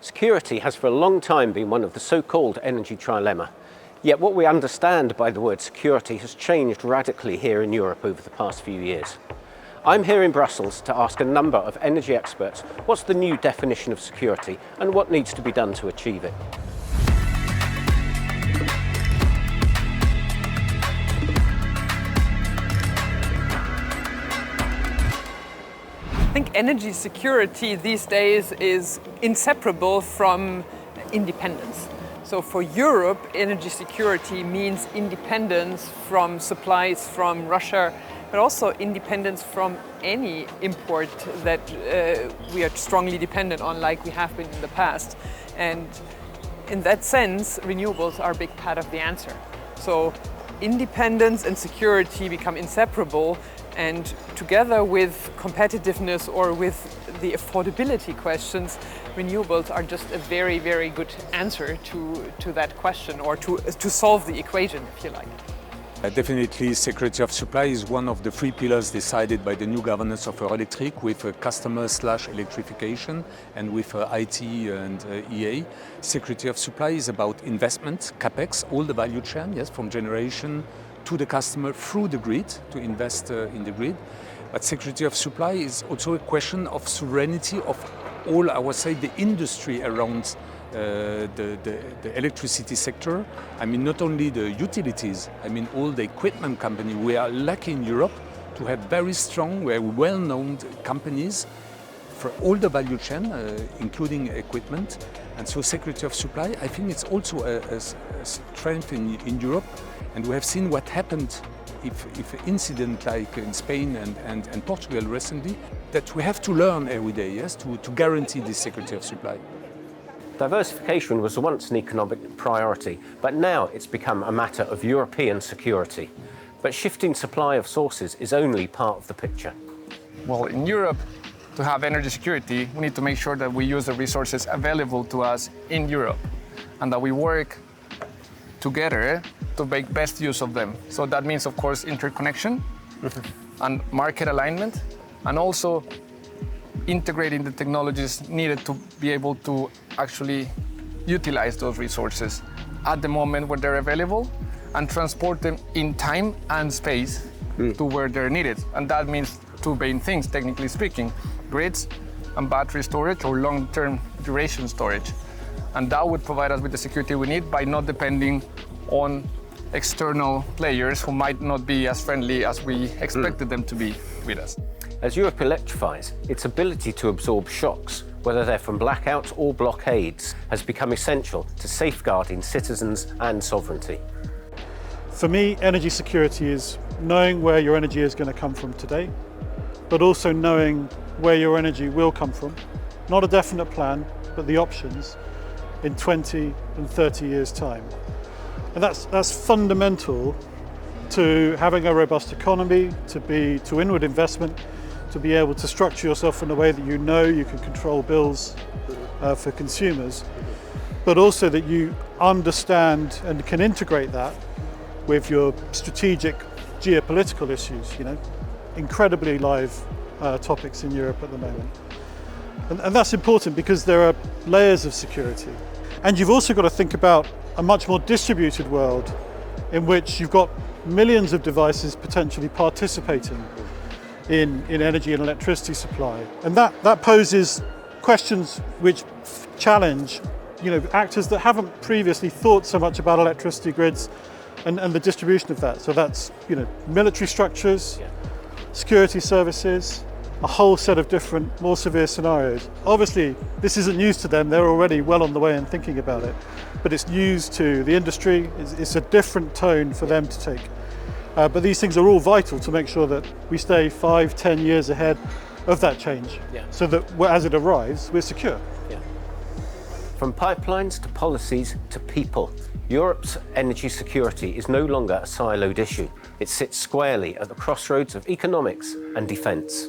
Security has for a long time been one of the so-called energy trilemma. Yet what we understand by the word security has changed radically here in Europe over the past few years. I'm here in Brussels to ask a number of energy experts what's the new definition of security and what needs to be done to achieve it. I think energy security these days is inseparable from independence. So for Europe, energy security means independence from supplies from Russia, but also independence from any import that we are strongly dependent on, like we have been in the past. And in that sense, renewables are a big part of the answer. So independence and security become inseparable, and together with competitiveness or with the affordability questions, renewables are just a very, very good answer to that question, or to solve the equation, if you like. Definitely, security of supply is one of the three pillars decided by the new governance of Erlinghagen, with customer/electrification and with IT and EA. Security of supply is about investment, capex, all the value chain, yes, from generation to the customer through the grid, to invest in the grid. But security of supply is also a question of sovereignty of all, I would say, the industry around the electricity sector. I mean, not only the utilities, I mean, all the equipment companies. We are lucky in Europe to have very strong, very well-known companies for all the value chain, including equipment. And so security of supply, I think it's also a strength in Europe. And we have seen what happened if an incident like in Spain and Portugal recently, that we have to learn every day, yes, to guarantee this security of supply. Diversification was once an economic priority, but now it's become a matter of European security. But shifting supply of sources is only part of the picture. Well, in Europe, to have energy security, we need to make sure that we use the resources available to us in Europe and that we work together to make best use of them. So that means, of course, interconnection and market alignment, and also integrating the technologies needed to be able to actually utilize those resources at the moment where they're available and transport them in time and space to where they're needed. And that means two main things, technically speaking: grids and battery storage, or long-term duration storage. And that would provide us with the security we need by not depending on external players who might not be as friendly as we expected them to be with us. As Europe electrifies, its ability to absorb shocks, whether they're from blackouts or blockades, has become essential to safeguarding citizens and sovereignty. For me, energy security is knowing where your energy is going to come from today, but also knowing where your energy will come from. Not a definite plan, but the options in 20 and 30 years' time. And that's fundamental to having a robust economy, to inward investment, to be able to structure yourself in a way that you know you can control bills for consumers, but also that you understand and can integrate that with your strategic geopolitical issues, you know, incredibly live topics in Europe at the moment. And that's important because there are layers of security. And you've also got to think about a much more distributed world in which you've got millions of devices potentially participating in energy and electricity supply. And that poses questions which challenge, you know, actors that haven't previously thought so much about electricity grids and the distribution of that. So that's, you know, military structures, security services, a whole set of different, more severe scenarios. Obviously, this isn't news to them. They're already well on the way in thinking about it. But it's news to the industry. It's a different tone for them to take. But these things are all vital to make sure that we stay 5-10 years ahead of that change, so that as it arrives, we're secure. From pipelines to policies to people, Europe's energy security is no longer a siloed issue. It sits squarely at the crossroads of economics and defence.